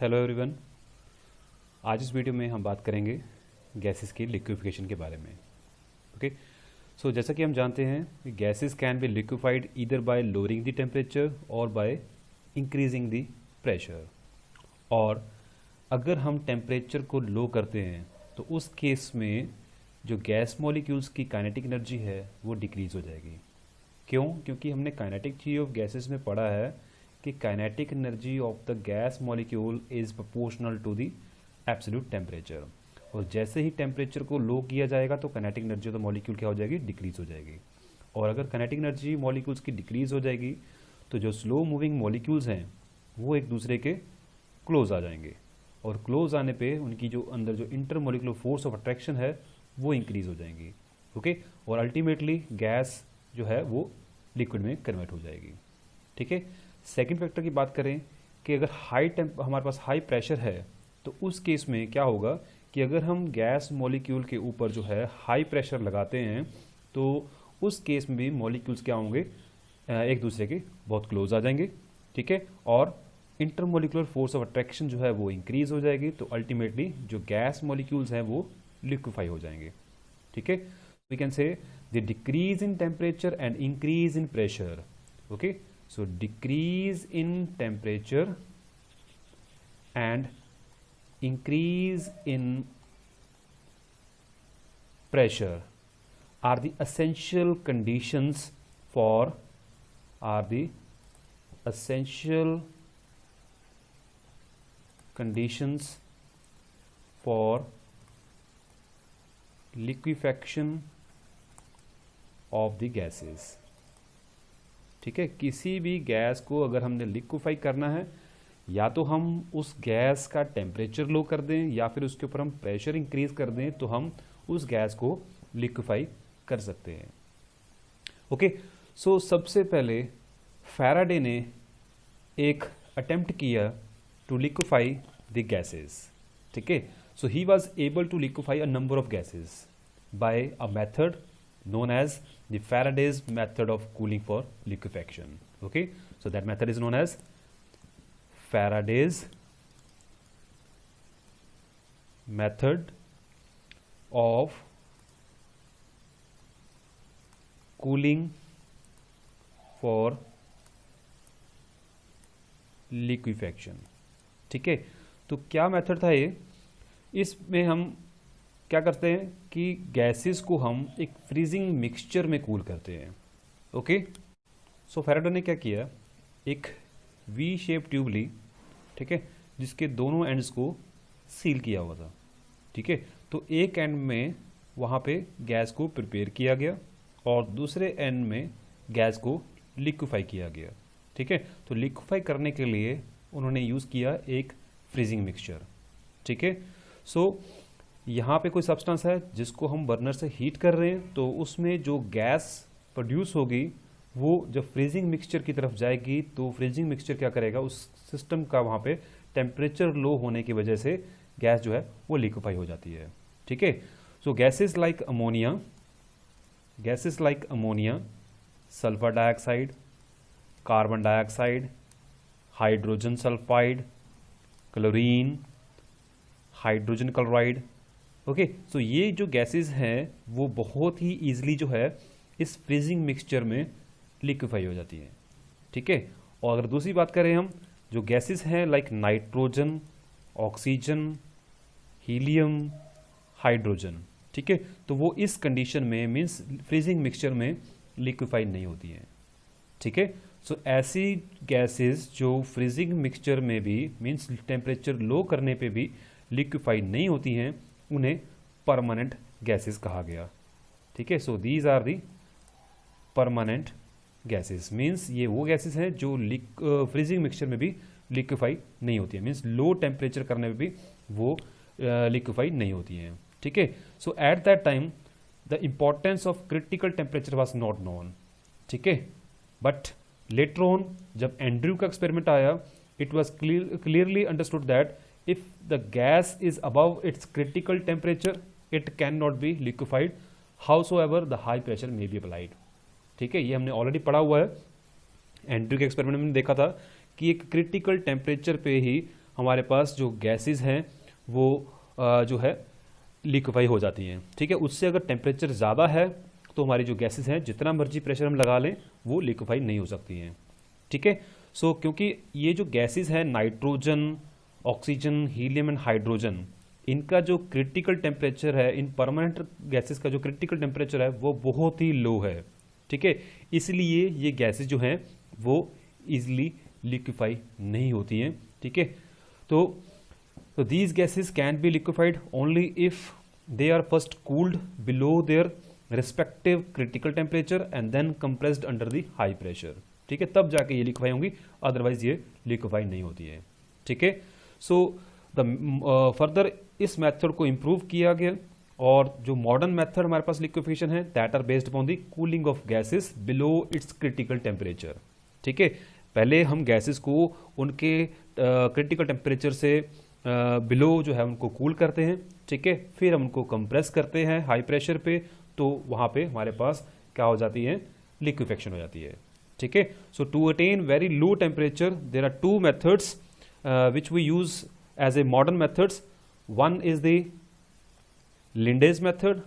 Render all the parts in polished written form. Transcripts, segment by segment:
Hello everyone. आज इस video में हम बात करेंगे गैसेस की लिक्विफिकेशन के बारे में। ओके, सो जैसा कि हम जानते हैं gases can be liquefied either by lowering the temperature और बाय इंक्रीजिंग द प्रेशर। और अगर हम टेम्परेचर को लो करते हैं तो उस केस में जो गैस मॉलिक्यूल्स की काइनेटिक एनर्जी है वो डिक्रीज हो जाएगी। क्यों? क्योंकि हमने काइनेटिक थ्योरी ऑफ गैसेस में पढ़ा है कि kinetic energy of the gas molecule is proportional to the absolute temperature. और जैसे ही टेम्परेचर को लो किया जाएगा तो kinetic energy of the molecule क्या हो जाएगी? डिक्रीज हो जाएगी। और अगर काइनेटिक एनर्जी मॉलिक्यूल्स की डिक्रीज हो जाएगी तो जो स्लो मूविंग मॉलिक्यूल्स हैं वो एक दूसरे के क्लोज आ जाएंगे, और क्लोज आने पे उनकी जो अंदर जो inter molecular force of attraction है वो इंक्रीज हो जाएंगी। ओके, और अल्टीमेटली गैस जो है वो लिक्विड में कन्वर्ट हो जाएगी। ठीक है। सेकेंड फैक्टर की बात करें कि अगर हमारे पास हाई प्रेशर है तो उस केस में क्या होगा कि अगर हम गैस मॉलिक्यूल के ऊपर जो है हाई प्रेशर लगाते हैं तो उस केस में भी मॉलिक्यूल्स क्या होंगे? एक दूसरे के बहुत क्लोज आ जाएंगे। ठीक है। और इंटरमोलिकुलर फोर्स ऑफ अट्रैक्शन जो है वो इंक्रीज हो जाएगी, तो अल्टीमेटली जो गैस मॉलिक्यूल्स हैं वो लिक्विफाई हो जाएंगे। ठीक है। We can say the decrease in temperature and increase in pressure. Okay, so decrease in temperature and increase in pressure are the essential conditions for liquefaction of the gases। ठीक है। किसी भी गैस को अगर हमने लिक्विफाई करना है या तो हम उस गैस का टेम्परेचर लो कर दें या फिर उसके ऊपर हम प्रेशर इंक्रीज कर दें तो हम उस गैस को लिक्विफाई कर सकते हैं। ओके, सो सबसे पहले फैराडे ने एक अटेम्प्ट किया टू लिक्विफाई द गैसेस। ठीक है। So he was able to liquefy a number of gases by a method known as the Faraday's method of cooling for liquefaction। Okay, so that method is known as Faraday's method of cooling for liquefaction। ठीक है। तो क्या method था ये? इसमें हम क्या करते हैं कि गैसेस को हम एक फ्रीजिंग मिक्सचर में कूल करते हैं। ओके, सो फैराडे ने क्या किया, एक वी शेप ट्यूब ली। ठीक है, जिसके दोनों एंड्स को सील किया हुआ था। ठीक है, तो एक एंड में वहाँ पे गैस को प्रिपेयर किया गया और दूसरे एंड में गैस को लिक्विफाई किया गया। ठीक है, तो लिक्विफाई करने के लिए उन्होंने यूज़ किया एक फ्रीजिंग मिक्सचर। ठीक है। सो यहाँ पे कोई सब्सटेंस है जिसको हम बर्नर से हीट कर रहे हैं, तो उसमें जो गैस प्रोड्यूस होगी वो जब फ्रीजिंग मिक्सचर की तरफ जाएगी तो फ्रीजिंग मिक्सचर क्या करेगा, उस सिस्टम का वहाँ पे टेम्परेचर लो होने की वजह से गैस जो है वो लिक्विफाई हो जाती है। ठीक है। So gases like ammonia, sulphur dioxide, carbon dioxide, hydrogen sulphide, chlorine, hydrogen chloride. Okay, so ये जो गैसेस हैं वो बहुत ही ईजिली जो है इस फ्रीजिंग मिक्सचर में लिक्विफाई हो जाती हैं। ठीक है। और अगर दूसरी बात करें हम, जो गैसेस हैं like nitrogen, oxygen, helium, hydrogen, ठीक है, तो वो इस कंडीशन में मीन्स फ्रीजिंग मिक्सचर में लिक्विफाई नहीं होती हैं। ठीक है। सो ऐसी गैसेस जो फ्रीजिंग मिक्सचर में भी मीन्स टेम्परेचर लो करने पे भी लिक्विफाई नहीं होती हैं उन्हें परमानेंट गैसेस कहा गया। ठीक है। So these are the permanent gases, means ये वो गैसेस हैं जो फ्रीजिंग मिक्सचर में भी लिक्विफाई नहीं होती है, मीन्स लो टेम्परेचर करने में भी वो लिक्विफाई नहीं होती हैं। ठीक है। So at that time the importance of critical temperature was not known. ठीक है। बट लेटर ऑन जब एंड्रयू का एक्सपेरिमेंट आया, it was clearly understood that if the gas is above its critical temperature it cannot be liquefied howsoever the high pressure may be applied। ठीक है, ये हमने already पढ़ा हुआ है। एंड्रयू के एक्सपेरिमेंट में देखा था कि एक क्रिटिकल टेम्परेचर पे ही हमारे पास जो गैसेस हैं वो जो है लिक्विफाई हो जाती हैं। ठीक है, उससे अगर टेम्परेचर ज़्यादा है तो हमारी जो गैसेस हैं जितना मर्जी प्रेशर हम लगा लें वो लिक्विफाई नहीं हो सकती हैं। ठीक है, सो क्योंकि ये जो गैसेस हैं nitrogen, oxygen, helium and hydrogen, इनका जो क्रिटिकल टेम्परेचर है, इन परमानेंट गैसेस का जो क्रिटिकल टेम्परेचर है वो बहुत ही लो है। ठीक है, इसलिए ये गैसेस जो हैं वो इजीली लिक्विफाई नहीं होती हैं। ठीक है, तो these gases can be liquefied only if they are first cooled below their respective critical temperature and then compressed under the high pressure। ठीक है, तब जाके ये लिक्विफाई होंगी, अदरवाइज ये लिक्विफाई नहीं होती है। ठीक है, सो द फर्दर इस मेथड को इम्प्रूव किया गया और जो मॉडर्न मेथड हमारे पास लिक्विफिकेशन है that are based upon the cooling of gases below its critical temperature. ठीक है, पहले हम गैसेस को उनके क्रिटिकल टेम्परेचर से बिलो जो है उनको कूल करते हैं। ठीक है, फिर हम उनको कंप्रेस करते हैं हाई प्रेशर पे, तो वहाँ पे हमारे पास क्या हो जाती है, लिक्विफेक्शन हो जाती है। ठीक है, so to attain very low temperature there are two methods which we use as a modern methods. One is the Linde's method,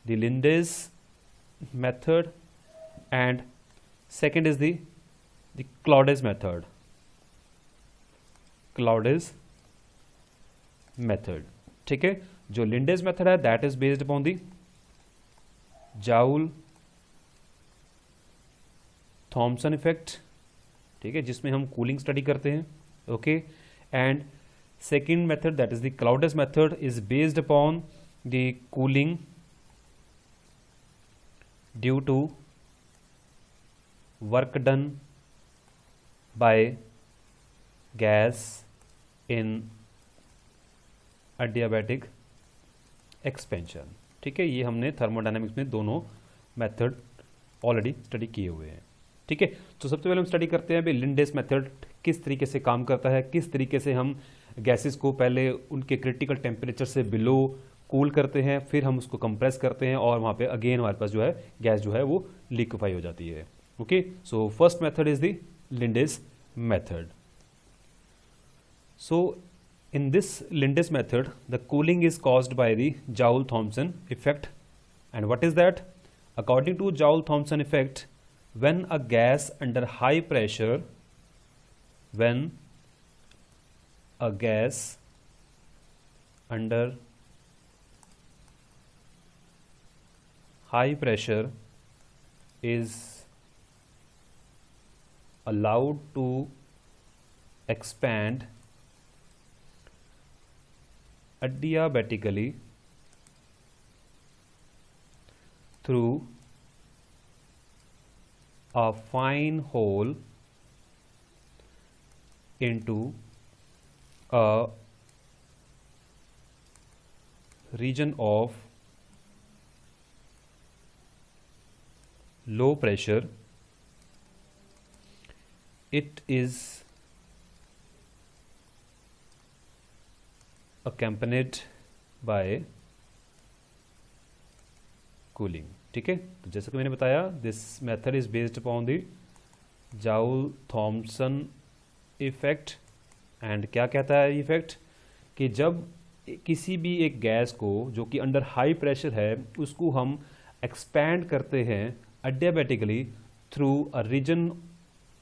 the Linde's method, and second is the Claude's method. Claude's method। ठीक है, जो Linde's method है that is based upon the Joule-Thomson effect। ठीक है, जिसमें हम cooling study करते हैं। Okay, and second method that is the Claude's method is based upon the cooling due to work done by gas in adiabatic expansion। ठीक है, ये हमने थर्मोडायनामिक्स में दोनों मेथड ऑलरेडी स्टडी किए हुए हैं। ठीक है, तो सबसे पहले हम स्टडी करते हैं भाई लिंडेस मेथड किस तरीके से काम करता है, किस तरीके से हम गैसेस को पहले उनके क्रिटिकल टेम्परेचर से बिलो कूल करते हैं, फिर हम उसको कंप्रेस करते हैं और वहाँ पे अगेन हमारे पास जो है गैस जो है वो लिक्विफाई हो जाती है। Okay, so first method is the Linde's method. So in this Linde's method the cooling is caused by the Joule-Thomson effect, and what is that? According to Joule-Thomson effect, when a gas under high pressure, when a gas under high pressure is allowed to expand adiabatically through a fine hole into a region of low pressure, it is accompanied by cooling। ठीक है, तो जैसे कि मैंने बताया this method is based upon the Joule-Thomson effect. And क्या कहता है ये इफेक्ट कि जब किसी भी एक गैस को जो कि अंडर हाई प्रेशर है उसको हम एक्सपैंड करते हैं adiabatically through a region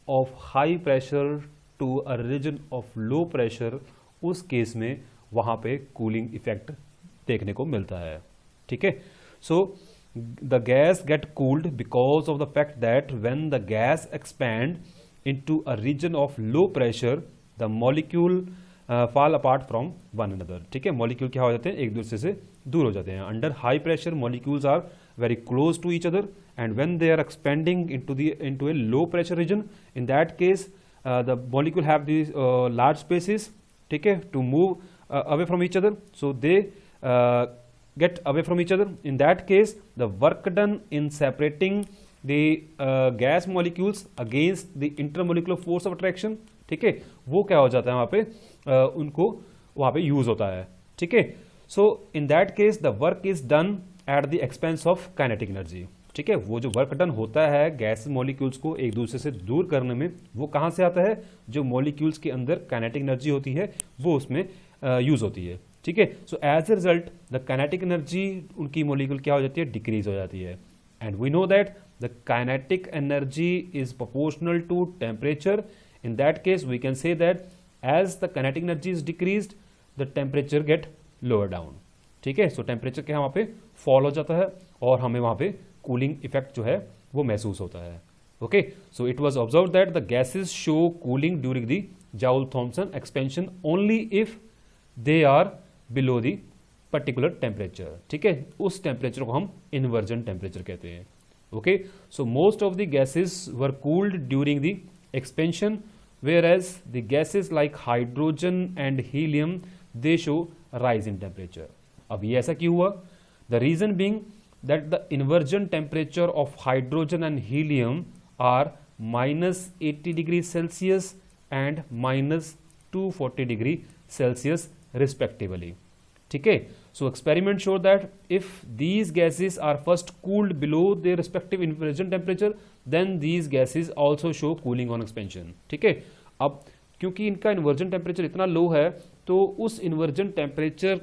of high pressure to a region of low pressure, उस केस में वहाँ पे कूलिंग इफेक्ट देखने को मिलता है। ठीक है, so the gas get cooled because of the fact that when the gas expand into a region of low pressure the molecule fall apart from one another. ठीक है, मॉलिक्यूल क्या हो जाते हैं, एक दूसरे से दूर हो जाते हैं। Under high pressure molecules are very close to each other, and when they are expanding into a low pressure region, in that case the molecule have these large spaces, ठीक है, to move away from each other, so they get away from each other. In that case the work done in separating the gas molecules against the intermolecular force of attraction, ठीक है, वो क्या हो जाता है वहाँ पे उनको वहाँ पे यूज होता है। ठीक है, so in that case the work is done at the expense of kinetic energy। ठीक है, वो जो वर्क डन होता है गैस मॉलिक्यूल्स को एक दूसरे से दूर करने में, वो कहाँ से आता है? जो मॉलिक्यूल्स के अंदर काइनेटिक एनर्जी होती है वो उसमें यूज होती है। ठीक है, so as a result the kinetic energy उनकी मॉलिक्यूल क्या हो जाती है? डिक्रीज हो जाती है। And we know that the kinetic energy is proportional to temperature. In that case we can say that as the kinetic energy is decreased the temperature get lower down. ठीक है, सो temperature क्या वहाँ पे fall हो जाता है और हमें वहाँ पे कूलिंग इफेक्ट जो है वो महसूस होता है। Okay, so it was observe that the gases show cooling during the Joule-Thomson expansion only if they are below the particular temperature. ठीक है, उस टेम्परेचर को हम इन्वर्जन टेम्परेचर कहते हैं। Okay, so most of the gases were cooled during the expansion whereas the gases like hydrogen and helium they show rise in temperature। अब ये ऐसा क्यों हुआ? The reason being that the inversion temperature of hydrogen and helium are -80 degrees Celsius and -240 degree Celsius respectively। ठीक है, so experiment showed that if these gases are first cooled below their respective inversion temperature then these gases also show cooling on expansion। ठीक है, अब क्योंकि इनका inversion temperature इतना लो है तो उस इन्वर्जन टेम्परेचर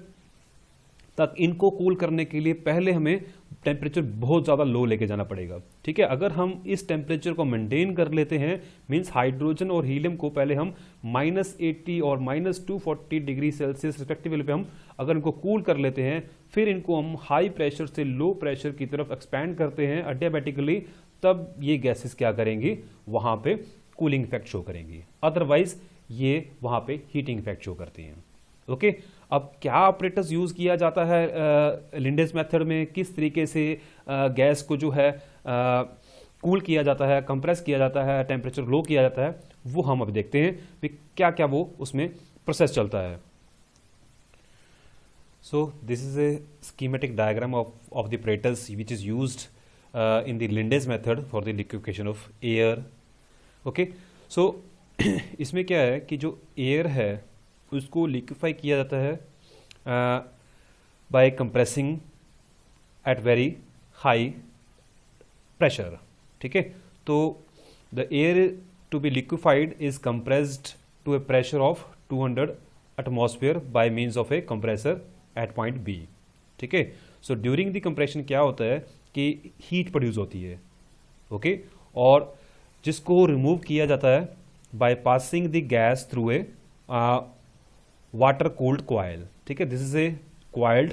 तक इनको कूल करने के लिए पहले हमें टेम्परेचर बहुत ज़्यादा लो लेके जाना पड़ेगा। ठीक है, अगर हम इस टेम्परेचर को मेंटेन कर लेते हैं, मींस हाइड्रोजन और हीलियम को पहले हम -80 और -240 डिग्री सेल्सियस रिस्पेक्टिवली पे हम अगर इनको कूल कर लेते हैं, फिर इनको हम हाई प्रेशर से लो प्रेशर की तरफ एक्सपैंड करते हैं अडियाबैटिकली, तब ये गैसेस क्या करेंगी? वहाँ पे कूलिंग इफेक्ट शो करेंगी, अदरवाइज ये वहाँ पे हीटिंग इफेक्ट शो करती हैं। ओके, अब क्या ऑपरेटर्स यूज किया जाता है लिंडेस मेथड में, किस तरीके से गैस को जो है कूल किया जाता है, कंप्रेस किया जाता है, टेम्परेचर लो किया जाता है, वो हम अब देखते हैं कि क्या क्या वो उसमें प्रोसेस चलता है। So this is a schematic diagram of the operators which is used in the Lindes method for the liquefaction of air। Okay, so इसमें क्या है कि जो एयर है उसको लिक्विफाई किया जाता है by compressing at very high pressure. ठीक है, तो the air to be liquefied is compressed to a pressure of 200 atmosphere by means of a compressor at point B. ठीक है, सो ड्यूरिंग द कंप्रेशन क्या होता है कि हीट प्रोड्यूस होती है। ओके, और जिसको रिमूव किया जाता है by passing the gas through a water cooled coil. ठीक है, this is A coiled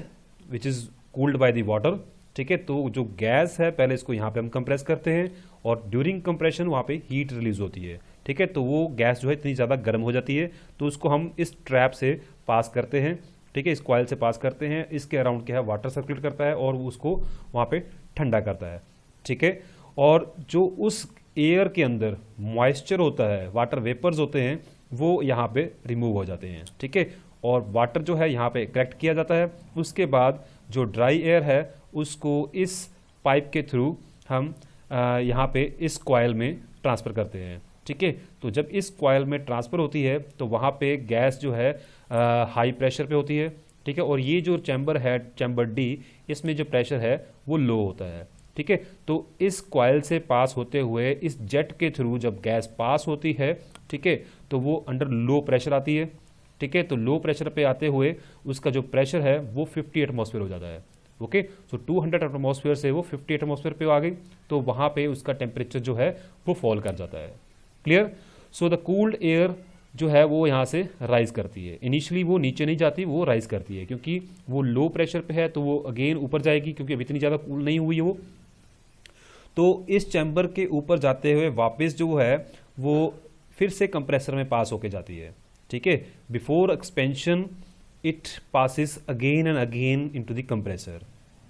which is cooled by the water. ठीक है, तो जो गैस है पहले इसको यहाँ पे हम कंप्रेस करते हैं और ड्यूरिंग कंप्रेशन वहाँ पे हीट रिलीज होती है। ठीक है, तो वो गैस जो है इतनी ज़्यादा गर्म हो जाती है तो उसको हम इस ट्रैप से पास करते हैं। ठीक है, इस कॉइल से पास करते हैं, इसके अराउंड क्या है वाटर सर्कुलेट करता है और उसको वहाँ पे ठंडा करता है। ठीक है, और जो उस एयर के अंदर मॉइस्चर होता है, वाटर वेपर्स होते हैं, वो यहाँ पे रिमूव हो जाते हैं। ठीक है, और वाटर जो है यहाँ पे कलेक्ट किया जाता है। उसके बाद जो ड्राई एयर है उसको इस पाइप के थ्रू हम यहाँ पे इस कॉइल में ट्रांसफ़र करते हैं। ठीक है, तो जब इस कॉइल में ट्रांसफ़र होती है तो वहाँ पे गैस जो है हाई प्रेशर पे होती है। ठीक है, और ये जो चैम्बर है, चैम्बर डी, इसमें जो प्रेशर है वो लो होता है। ठीक है, तो इस कॉइल से पास होते हुए इस जेट के थ्रू जब गैस पास होती है, ठीक है, तो वो अंडर लो प्रेशर आती है। ठीक है, तो लो प्रेशर पे आते हुए उसका जो प्रेशर है वो 50 एटमॉस्फेयर हो जाता है। ओके, सो 200 एटमॉस्फेयर से वो 50 एटमॉस्फेयर पे आ गई, तो वहाँ पे उसका टेम्परेचर जो है वो फॉल कर जाता है। Clear? So the cooled air जो है वो यहाँ से राइज करती है। इनिशियली वो नीचे नहीं जाती, वो राइज करती है क्योंकि वो लो प्रेशर पे है, तो वो अगेन ऊपर जाएगी क्योंकि अभी इतनी ज़्यादा कूल नहीं हुई है वो। तो इस चैम्बर के ऊपर जाते हुए वापस जो है वो फिर से कंप्रेसर में पास होके जाती है। ठीक है, before expansion it passes again and again into the compressor.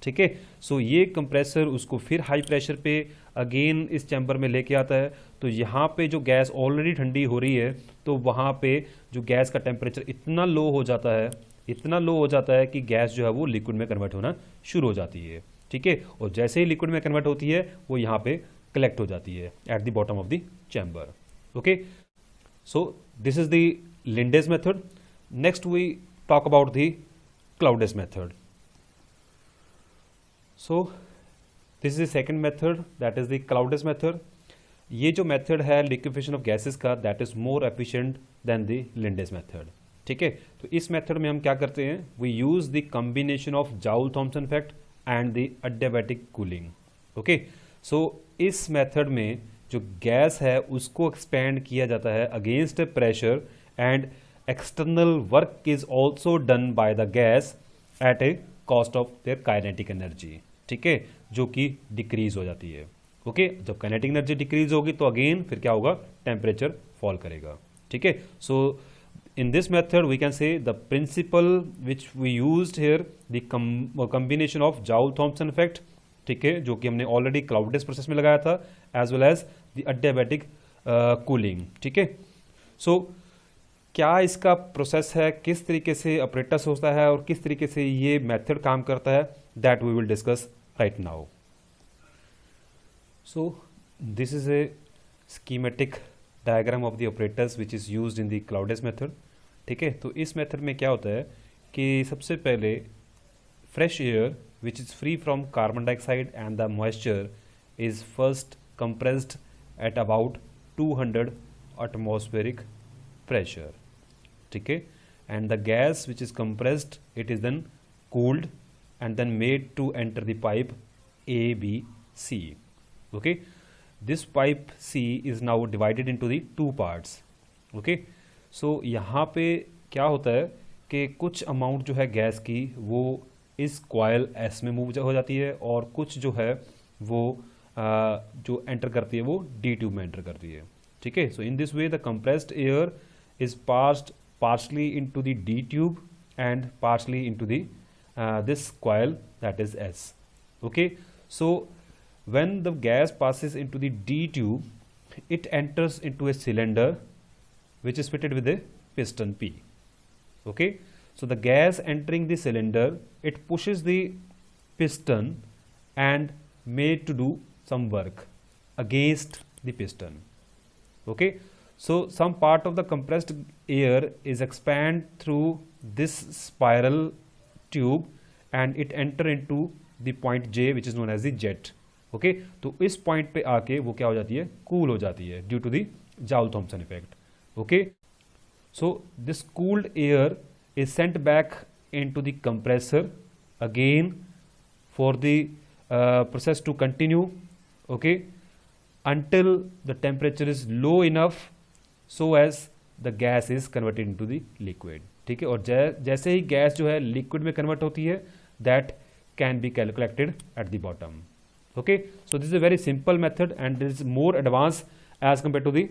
ठीक है, सो ये कंप्रेसर उसको फिर हाई प्रेशर पे अगेन इस चैम्बर में लेके आता है। तो यहाँ पे जो गैस ऑलरेडी ठंडी हो रही है तो वहाँ पे जो गैस का टेम्परेचर इतना लो हो जाता है, इतना लो हो जाता है कि गैस जो है वो लिक्विड में कन्वर्ट होना शुरू हो जाती है। ठीक है, और जैसे ही लिक्विड में कन्वर्ट होती है वो यहाँ पे कलेक्ट हो जाती है at the bottom of the chamber. Okay, so this is the Linde's method. Next we talk about the Claude's method. So this is the second method, that is the Claude's method. ये जो method है liquefaction of gases का, that is more efficient than the Linde's method. ठीक है, तो इस method में हम क्या करते हैं, we use the combination of Joule Thomson effect and the adiabatic cooling. Okay, so इस मेथड में जो गैस है उसको एक्सपेंड किया जाता है against pressure, and external work is also done by the gas at A cost of their kinetic energy. ठीक है, जो कि डिक्रीज हो जाती है। ओके, जब काइनेटिक एनर्जी डिक्रीज होगी तो अगेन फिर क्या होगा, टेम्परेचर फॉल करेगा। ठीक है, सो in this method we can say the principle which we used here, the combination of Joule-Thomson effect, ठीक है, जो कि हमने ऑलरेडी क्लाउडेस प्रोसेस में लगाया था, as well as the adiabatic cooling. ठीक है, सो क्या इसका प्रोसेस है, किस तरीके से ऑपरेटर्स होता है और किस तरीके से ये मेथड काम करता है, that we will discuss right now. So this is a schematic diagram of the operators which is used in the Claude's method. ठीक है, तो इस मेथड में क्या होता है कि सबसे पहले fresh air which is free from carbon dioxide and the moisture is first compressed at about 200 atmospheric pressure. ठीक है, and the gas which is compressed, it is then cooled and then made to enter the pipe A, B, C. Okay, this pipe C is now divided into the two parts. Okay, so यहाँ पे क्या होता है कि कुछ amount जो है gas की वो इस कॉयल S में मूव हो जाती है, और कुछ जो है वो जो एंटर करती है वो डी ट्यूब में एंटर करती है। ठीक है, so in this way the compressed air is passed partially into the D tube and partially into the this coil that is S. Okay, so when the gas passes into the D tube, it enters into a cylinder which is fitted with a piston P. Okay, so the gas entering the cylinder, it pushes the piston and made to do some work against the piston. Okay, so some part of the compressed air is expand through this spiral tube and it enter into the point J which is known as the jet. Okay, तो इस point पे आके वो क्या हो जाती है, cool हो जाती है due to the Joule-Thomson effect. Okay, so this cooled air is sent back into the compressor again for the process to continue. Okay, until the temperature is low enough so as the gas is converted into the liquid. ठीक है, और जैसे ही gas जो है liquid में convert होती है, that can be calculated at the bottom. Okay, so this is a very simple method and this is more advanced as compared to the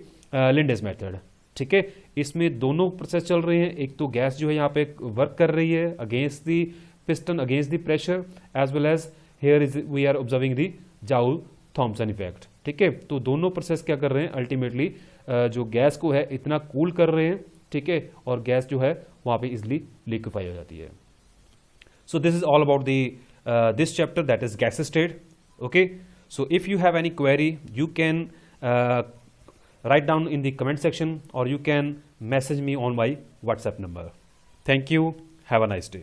Lindes method. ठीक है, इसमें दोनों प्रोसेस चल रहे हैं, एक तो गैस जो है यहाँ पे वर्क कर रही है against the piston, against the pressure, as well as here is we are observing the Joule-Thomson effect. ठीक है, तो दोनों प्रोसेस क्या कर रहे हैं, अल्टीमेटली जो गैस को है इतना कूल कर रहे हैं। ठीक है, और गैस जो है वहाँ पे इजिली लिक्विफाई हो जाती है। So this is all about the this chapter that is gas state. Okay, so if you have any query, you can write down in the comment section or you can message me on my WhatsApp number. Thank you. Have a nice day.